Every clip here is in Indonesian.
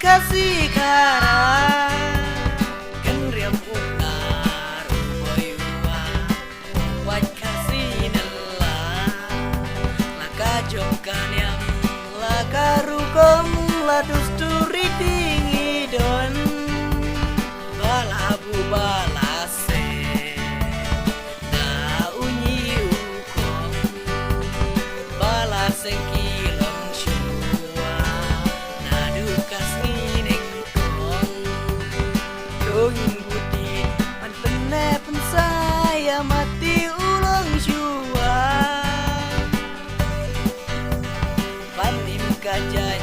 kasih kara kan riam unar boy wa wat kasih nela laka jongkan yang laka rukom ladus turi tinggi don balabu balase na unyi ukom balaseng kilong shua na dukas ngineng kong dongin budi man penepen saya mati ulang shua panim kajaj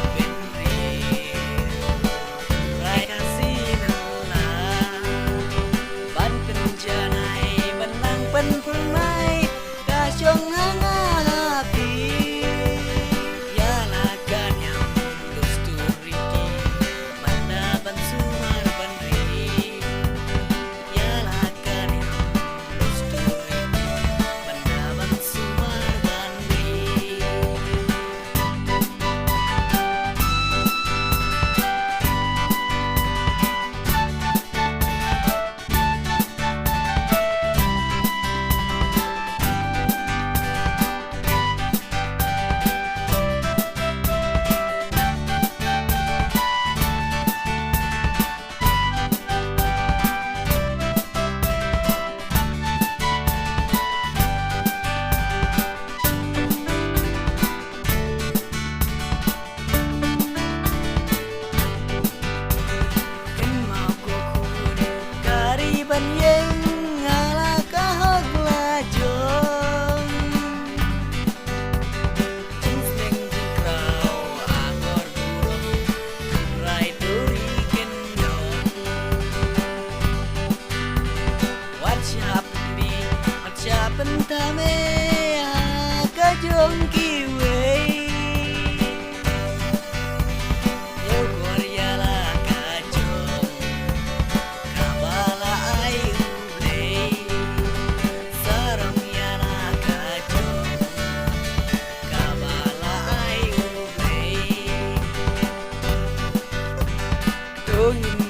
Pentame kajong kiwe yo korea la kajong kabala ayu le sarang yana kajong kabala ayu le dongin